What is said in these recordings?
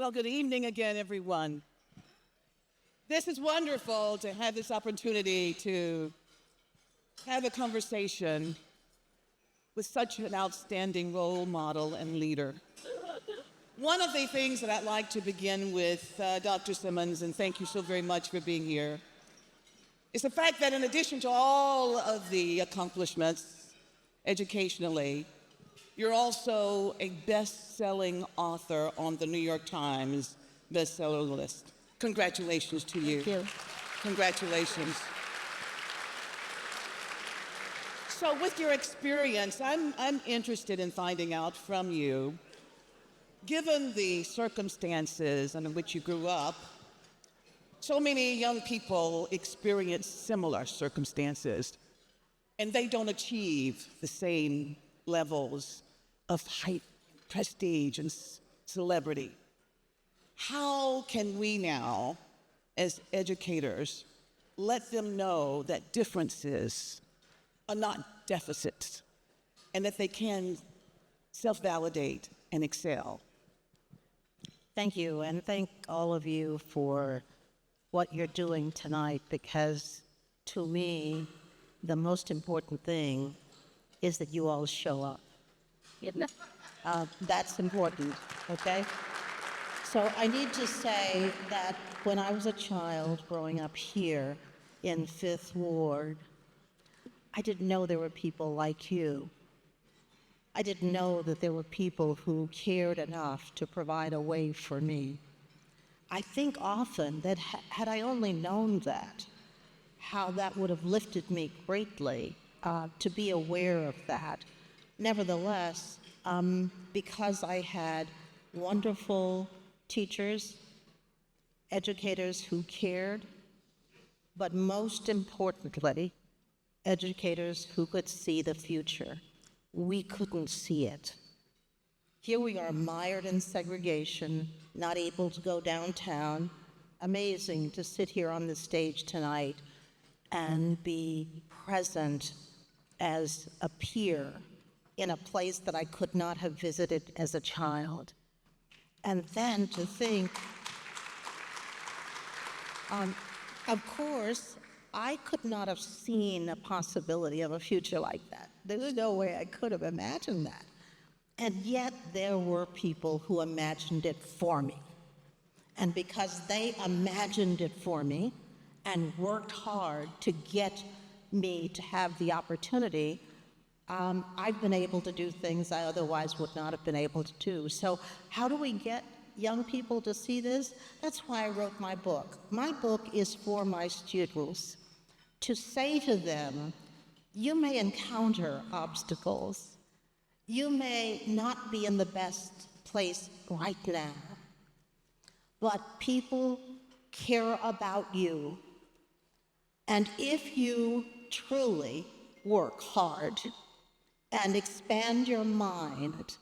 Well, good evening again, everyone. This is wonderful to have this opportunity to have a conversation with such an outstanding role model and leader. One of the things that I'd like to begin with, Dr. Simmons, and thank you so very much for being here, is the fact that in addition to all of the accomplishments educationally, you're also a best-selling author on the New York Times bestseller list. Congratulations to you. Thank you. Congratulations. So with your experience, I'm interested in finding out from you, given the circumstances under which you grew up, so many young people experience similar circumstances, and they don't achieve the same levels of height, prestige, and celebrity. How can we now, as educators, let them know that differences are not deficits and that they can self-validate and excel? Thank you, and thank all of you for what you're doing tonight, because to me, the most important thing is that you all show up. That's important, okay? So I need to say that when I was a child growing up here in Fifth Ward, I didn't know there were people like you. I didn't know that there were people who cared enough to provide a way for me. I think often that had I only known that, how that would have lifted me greatly to be aware of that. Nevertheless, because I had wonderful teachers, educators who cared, but most importantly, educators who could see the future. We couldn't see it. Here we are mired in segregation, not able to go downtown. Amazing to sit here on the stage tonight and be present as a peer in a place that I could not have visited as a child. And then to think, of course, I could not have seen a possibility of a future like that. There's no way I could have imagined that. And yet there were people who imagined it for me. And because they imagined it for me and worked hard to get me to have the opportunity, I've been able to do things I otherwise would not have been able to do. So how do we get young people to see this? That's why I wrote my book. My book is for my students, to say to them, you may encounter obstacles. You may not be in the best place right now, but people care about you. And if you truly work hard and expand your mind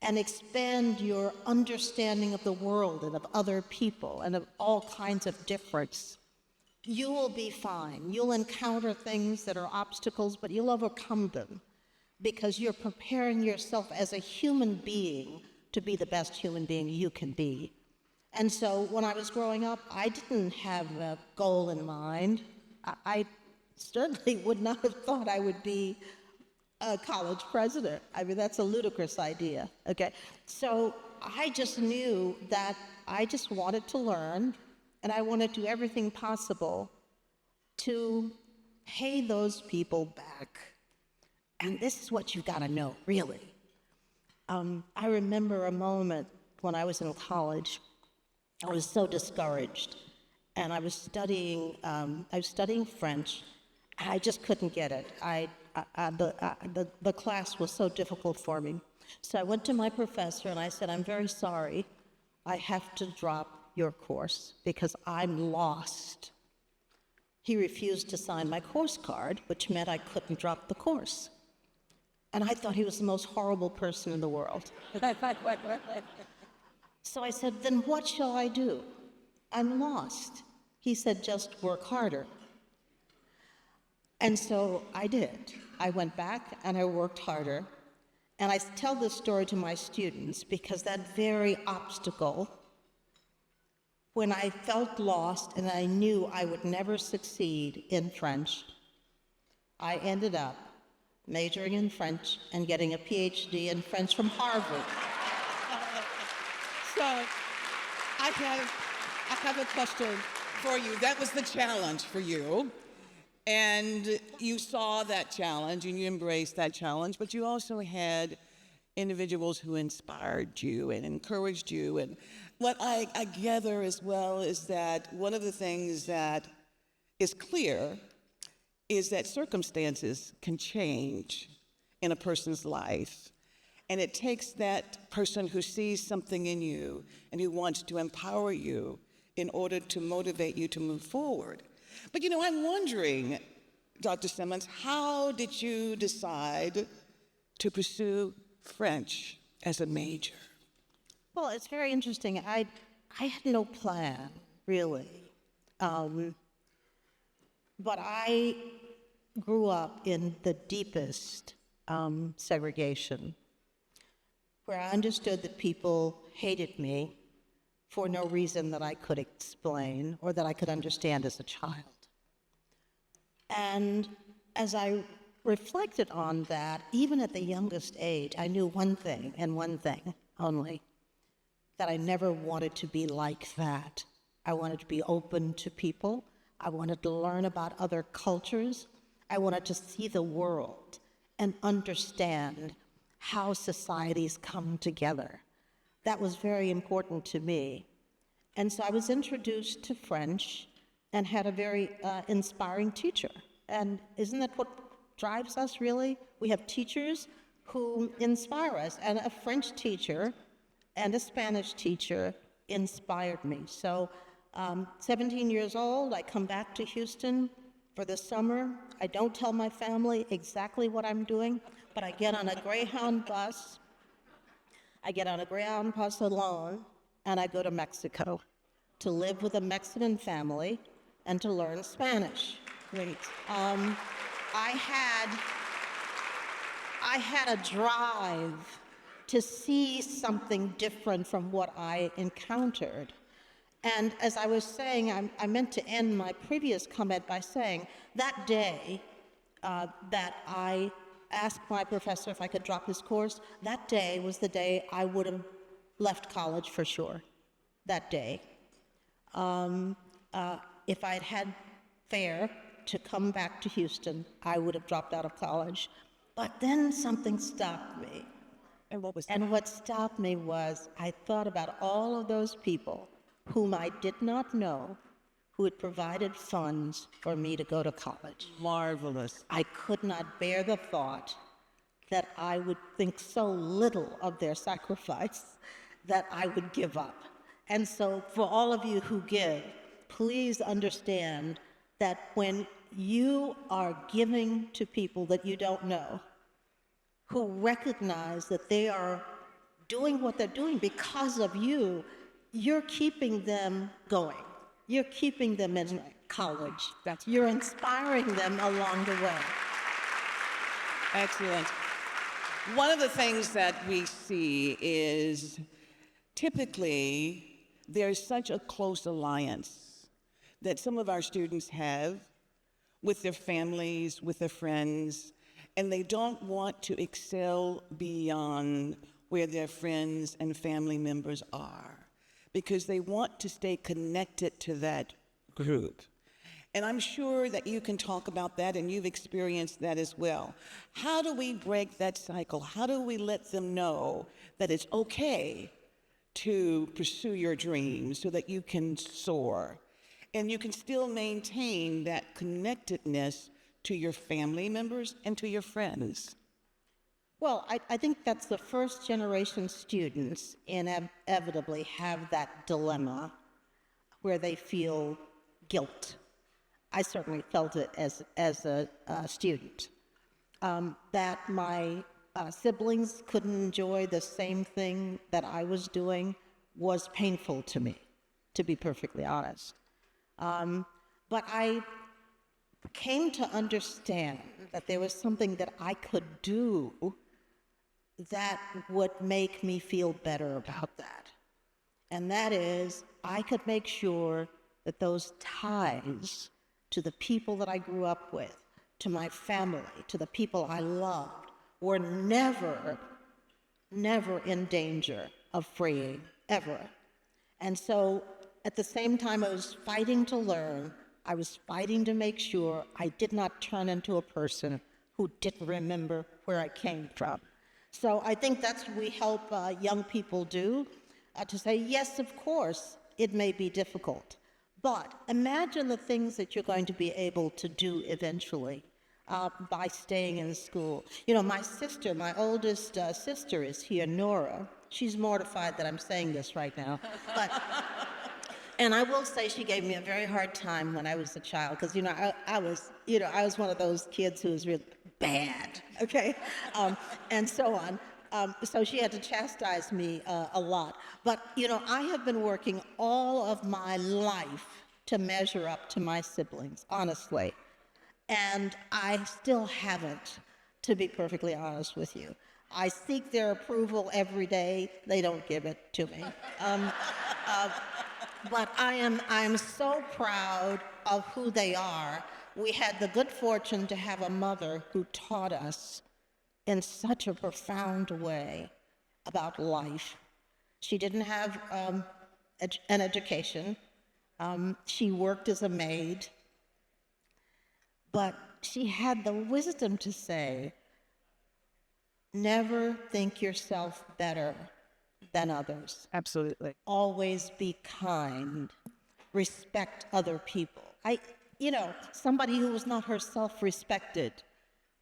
and expand your understanding of the world and of other people and of all kinds of difference, you will be fine. You'll encounter things that are obstacles, but you'll overcome them because you're preparing yourself as a human being to be the best human being you can be. And so when I was growing up, I didn't have a goal in mind. I certainly would not have thought I would be a college president. I mean, that's a ludicrous idea, okay? So I just knew that I just wanted to learn, and I want to do everything possible to pay those people back. And this is what you've got to know, really. I remember a moment when I was in college. I was so discouraged, and I was studying French, and I just couldn't get it. The class was so difficult for me. So I went to my professor and I said, I'm very sorry, I have to drop your course because I'm lost. He refused to sign my course card, which meant I couldn't drop the course. And I thought he was the most horrible person in the world. So I said, then what shall I do? I'm lost. He said, just work harder. And so I did. I went back and I worked harder. And I tell this story to my students because that very obstacle when I felt lost and I knew I would never succeed in French, I ended up majoring in French and getting a PhD in French from Harvard. So I have a question for you. That was the challenge for you. And you saw that challenge and you embraced that challenge, but you also had individuals who inspired you and encouraged you. And what I gather as well is that one of the things that is clear is that circumstances can change in a person's life. And it takes that person who sees something in you and who wants to empower you in order to motivate you to move forward. But I'm wondering, Dr. Simmons, how did you decide to pursue French as a major? Well, it's very interesting. I had no plan, really. But I grew up in the deepest segregation, where I understood that people hated me for no reason that I could explain or that I could understand as a child. And as I reflected on that, even at the youngest age, I knew one thing and one thing only, that I never wanted to be like that. I wanted to be open to people. I wanted to learn about other cultures. I wanted to see the world and understand how societies come together. That was very important to me. And so I was introduced to French and had a very inspiring teacher. And isn't that what drives us, really? We have teachers who inspire us. And a French teacher and a Spanish teacher inspired me. So 17 years old, I come back to Houston for the summer. I don't tell my family exactly what I'm doing, but I get on a Greyhound bus. I get on a Greyhound bus alone, and I go to Mexico to live with a Mexican family and to learn Spanish. Great. I had a drive to see something different from what I encountered. And as I was saying, I meant to end my previous comment by saying that day that I asked my professor if I could drop his course, that day was the day I would have left college for sure, that day. If I'd had fare to come back to Houston, I would have dropped out of college. But then something stopped me. And what was that? And what stopped me was I thought about all of those people whom I did not know who had provided funds for me to go to college. Marvelous. I could not bear the thought that I would think so little of their sacrifice that I would give up. And so for all of you who give, please understand that when you are giving to people that you don't know, who recognize that they are doing what they're doing because of you, you're keeping them going. You're keeping them in college. You're inspiring them along the way. Excellent. One of the things that we see is typically there's such a close alliance that some of our students have with their families, with their friends, and they don't want to excel beyond where their friends and family members are because they want to stay connected to that group. And I'm sure that you can talk about that and you've experienced that as well. How do we break that cycle? How do we let them know that it's okay to pursue your dreams so that you can soar and you can still maintain that connectedness to your family members and to your friends? Well, I think that's the first generation students inevitably have that dilemma where they feel guilt. I certainly felt it as a student, that my siblings couldn't enjoy the same thing that I was doing was painful to me, to be perfectly honest. But I came to understand that there was something that I could do that would make me feel better about that. And that is, I could make sure that those ties to the people that I grew up with, to my family, to the people I loved, were never in danger of freeing, ever. And so at the same time I was fighting to learn, I was fighting to make sure I did not turn into a person who didn't remember where I came from. So I think that's what we help young people do, to say, yes, of course, it may be difficult, but imagine the things that you're going to be able to do eventually by staying in school. You know, my sister, my oldest sister is here, Nora. She's mortified that I'm saying this right now, but and I will say she gave me a very hard time when I was a child, because I was one of those kids who was really bad, okay, and so on. So she had to chastise me a lot. But I have been working all of my life to measure up to my siblings, honestly, and I still haven't, to be perfectly honest with you. I seek their approval every day. They don't give it to me. But I am so proud of who they are. We had the good fortune to have a mother who taught us in such a profound way about life. She didn't have an education. She worked as a maid. But she had the wisdom to say, never think yourself better than others. Absolutely. Always be kind. Respect other people. Somebody who was not herself respected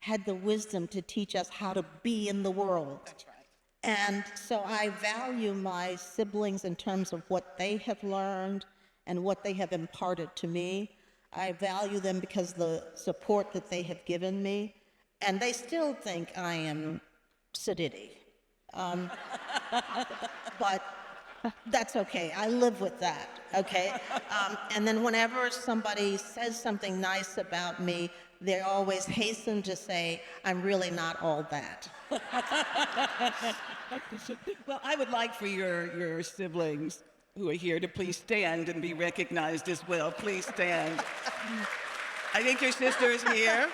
had the wisdom to teach us how to be in the world. That's right. And so I value my siblings in terms of what they have learned and what they have imparted to me. I value them because of the support that they have given me. And they still think I am sedity. But that's okay. I live with that, okay? And then whenever somebody says something nice about me, they always hasten to say, I'm really not all that. Well, I would like for your siblings who are here to please stand and be recognized as well. Please stand. I think your sister is here.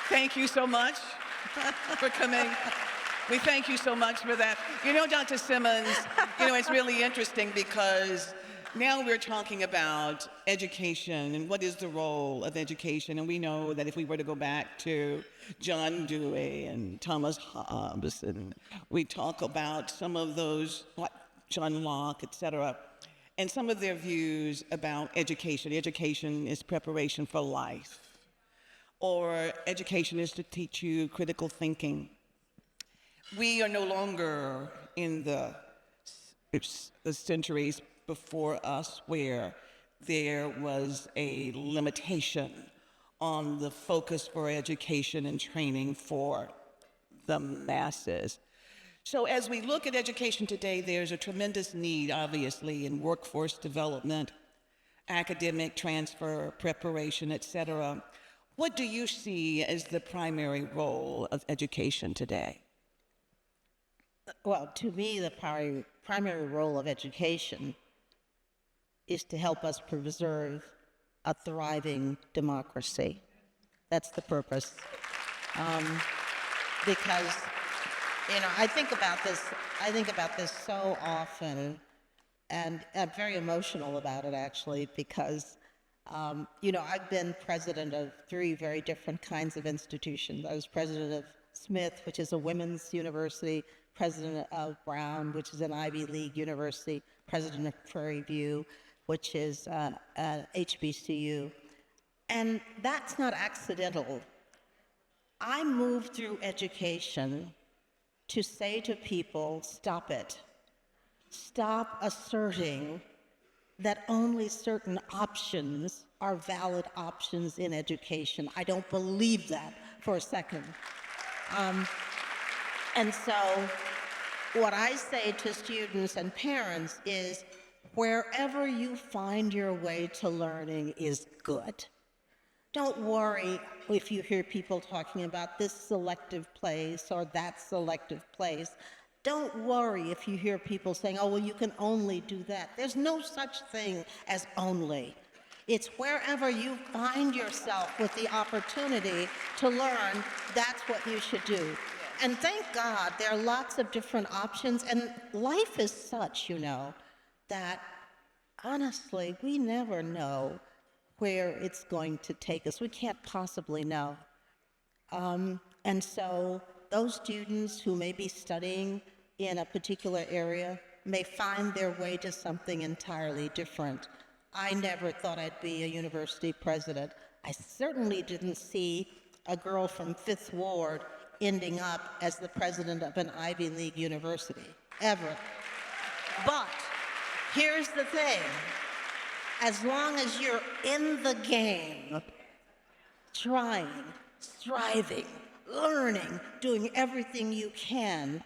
Thank you so much for coming. We thank you so much for that. Dr. Simmons, it's really interesting because now we're talking about education and what is the role of education. And we know that if we were to go back to John Dewey and Thomas Hobbes, and we talk about some of those, John Locke, et cetera, and some of their views about education. Education is preparation for life, or education is to teach you critical thinking. We are no longer in the centuries before us where there was a limitation on the focus for education and training for the masses. So as we look at education today, there's a tremendous need, obviously, in workforce development, academic transfer, preparation, et cetera. What do you see as the primary role of education today? Well, to me, the primary role of education is to help us preserve a thriving democracy. That's the purpose. Because, I think about this so often, and I'm very emotional about it, actually, because, I've been president of 3 very different kinds of institutions. I was president of Smith, which is a women's university, president of Brown, which is an Ivy League university, president of Prairie View, which is HBCU. And that's not accidental. I moved through education to say to people, stop it. Stop asserting that only certain options are valid options in education. I don't believe that for a second. And so what I say to students and parents is, wherever you find your way to learning is good. Don't worry if you hear people talking about this selective place or that selective place. Don't worry if you hear people saying, oh, well, you can only do that. There's no such thing as only. It's wherever you find yourself with the opportunity to learn, that's what you should do. And thank God there are lots of different options, and life is such, that honestly, we never know where it's going to take us. We can't possibly know. And so those students who may be studying in a particular area may find their way to something entirely different. I never thought I'd be a university president. I certainly didn't see a girl from Fifth Ward ending up as the president of an Ivy League university, ever. But here's the thing. As long as you're in the game, trying, striving, learning, doing everything you can,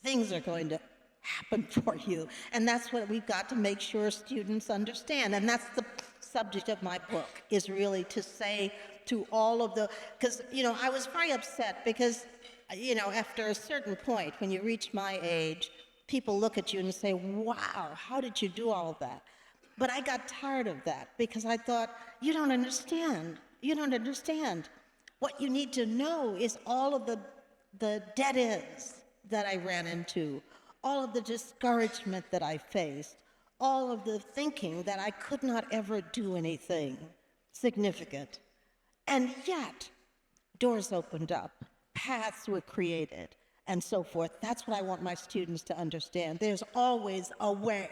things are going to happen for you. And that's what we've got to make sure students understand. And that's the subject of my book, is really to say to all of the, because, I was very upset because, after a certain point, when you reach my age, people look at you and say, wow, how did you do all of that? But I got tired of that because I thought, you don't understand. You don't understand. What you need to know is all of the dead ends that I ran into, all of the discouragement that I faced, all of the thinking that I could not ever do anything significant. And yet, doors opened up, paths were created, and so forth. That's what I want my students to understand. There's always a way,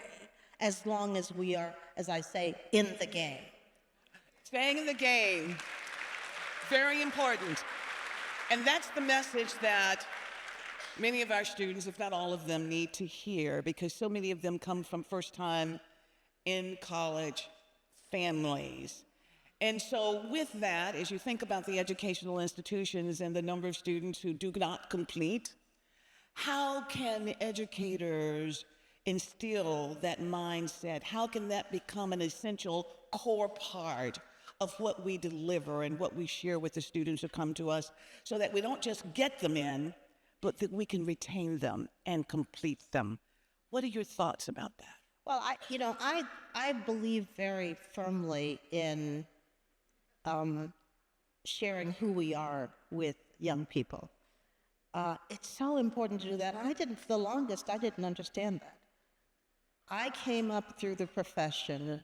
as long as we are, as I say, in the game. Staying in the game, very important. And that's the message that many of our students, if not all of them, need to hear, because so many of them come from first-time in college families. And so with that, as you think about the educational institutions and the number of students who do not complete, how can educators instill that mindset? How can that become an essential core part of what we deliver and what we share with the students who come to us, so that we don't just get them in, but that we can retain them and complete them? What are your thoughts about that? Well, I believe very firmly in sharing who we are with young people. It's so important to do that. For the longest, I didn't understand that. I came up through the profession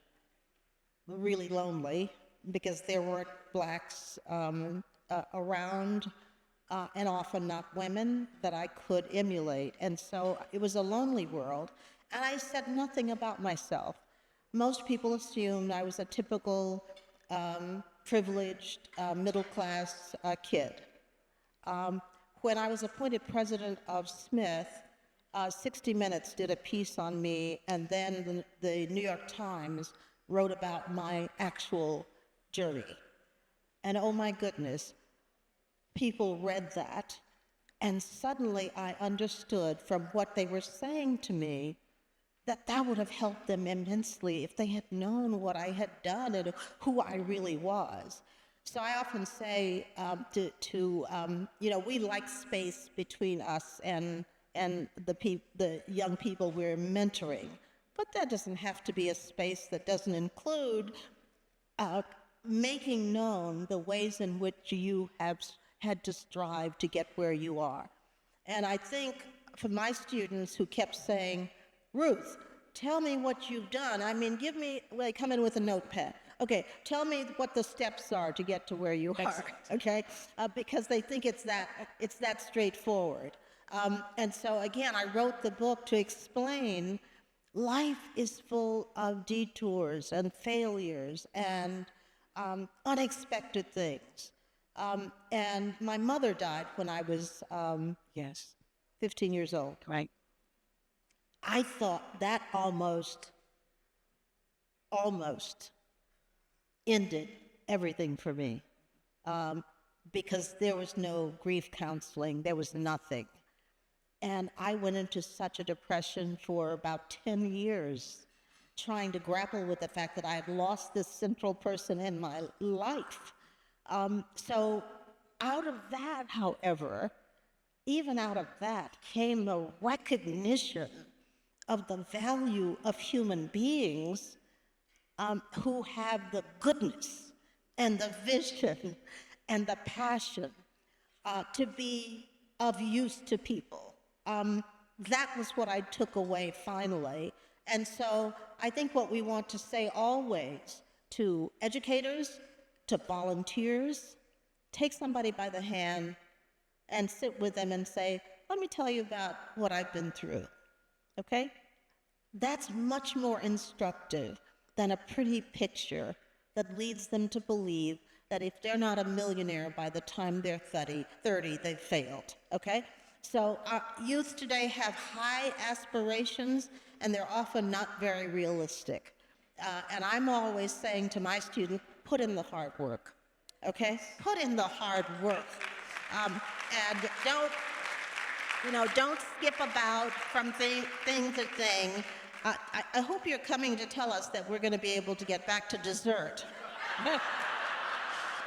really lonely because there weren't blacks around, and often not women that I could emulate. And so it was a lonely world, and I said nothing about myself. Most people assumed I was a typical privileged middle-class kid. When I was appointed president of Smith, 60 Minutes did a piece on me, and then the New York Times wrote about my actual journey. And oh my goodness, people read that, and suddenly I understood from what they were saying to me that would have helped them immensely if they had known what I had done and who I really was. So I often say we like space between us and the young people we're mentoring, but that doesn't have to be a space that doesn't include making known the ways in which you have had to strive to get where you are. And I think for my students who kept saying, Ruth, tell me what you've done. I mean, they come in with a notepad. Okay, tell me what the steps are to get to where you are, okay? Because they think it's that straightforward. And so again, I wrote the book to explain life is full of detours and failures and unexpected things. And my mother died when I was 15 years old. Right. I thought that almost ended everything for me, because there was no grief counseling, there was nothing. And I went into such a depression for about 10 years, trying to grapple with the fact that I had lost this central person in my life. So out of that, however, even out of that came the recognition of the value of human beings who have the goodness and the vision and the passion to be of use to people. That was what I took away finally. And so I think what we want to say always to educators, to volunteers, take somebody by the hand and sit with them and say, let me tell you about what I've been through, okay? That's much more instructive than a pretty picture that leads them to believe that if they're not a millionaire by the time they're 30, they've failed, okay? So our youth today have high aspirations, and they're often not very realistic. And I'm always saying to my students, put in the hard work, okay? Put in the hard work. And don't skip about from thing to thing. I hope you're coming to tell us that we're going to be able to get back to dessert.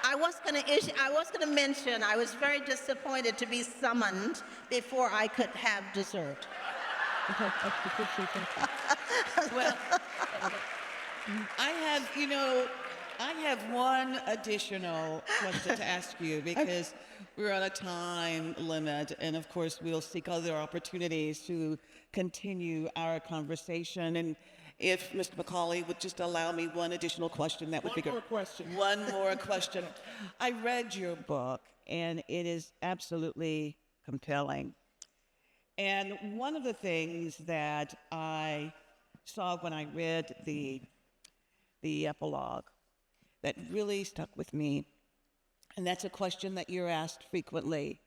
I was going to mention I was very disappointed to be summoned before I could have dessert. Well, I have one additional question to ask you because we're on a time limit, and of course we'll seek other opportunities to continue our conversation. And if Mr. McCauley would just allow me one additional question, that would be good. One more question. One more question. I read your book, and it is absolutely compelling. And one of the things that I saw when I read the epilogue that really stuck with me, and that's a question that you're asked frequently: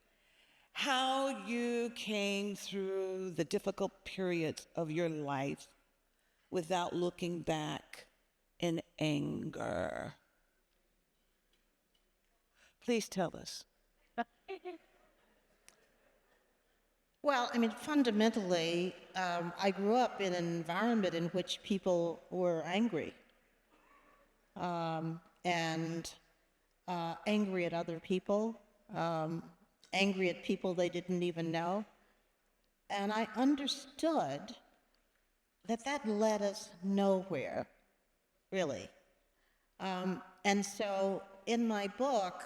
how you came through the difficult periods of your life without looking back in anger. Please tell us. Well, I mean, fundamentally, I grew up in an environment in which people were angry. And angry at other people, angry at people they didn't even know. And I understood that led us nowhere, really. And so in my book,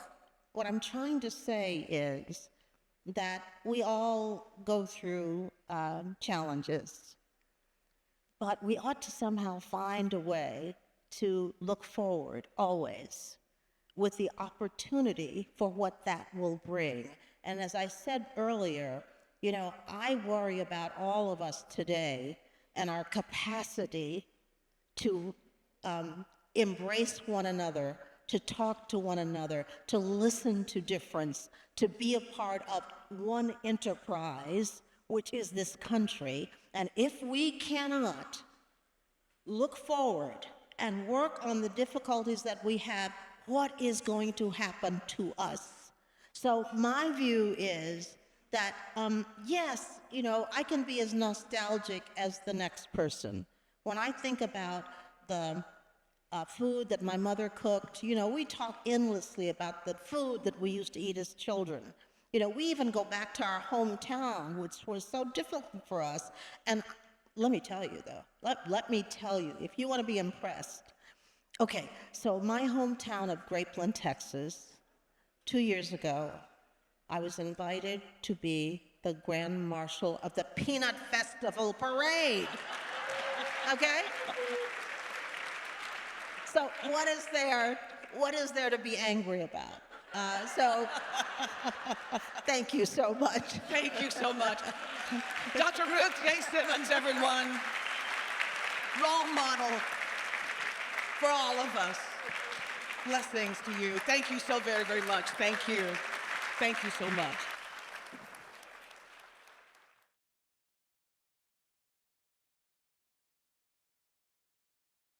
what I'm trying to say is that we all go through challenges, but we ought to somehow find a way to look forward always with the opportunity for what that will bring. And as I said earlier, I worry about all of us today and our capacity to embrace one another, to talk to one another, to listen to difference, to be a part of one enterprise, which is this country. And if we cannot look forward and work on the difficulties that we have, what is going to happen to us? So my view is that, yes, I can be as nostalgic as the next person. When I think about the food that my mother cooked, we talk endlessly about the food that we used to eat as children. We even go back to our hometown, which was so difficult for us. And let me tell you, though, let me tell you, if you want to be impressed. Okay, so my hometown of Grapeland, Texas, 2 years ago, I was invited to be the Grand Marshal of the Peanut Festival Parade. Okay? So what is there to be angry about? So thank you so much. Thank you so much. Dr. Ruth J. Simmons, everyone. Role model for all of us. Blessings to you. Thank you so very, very much. Thank you. Thank you so much.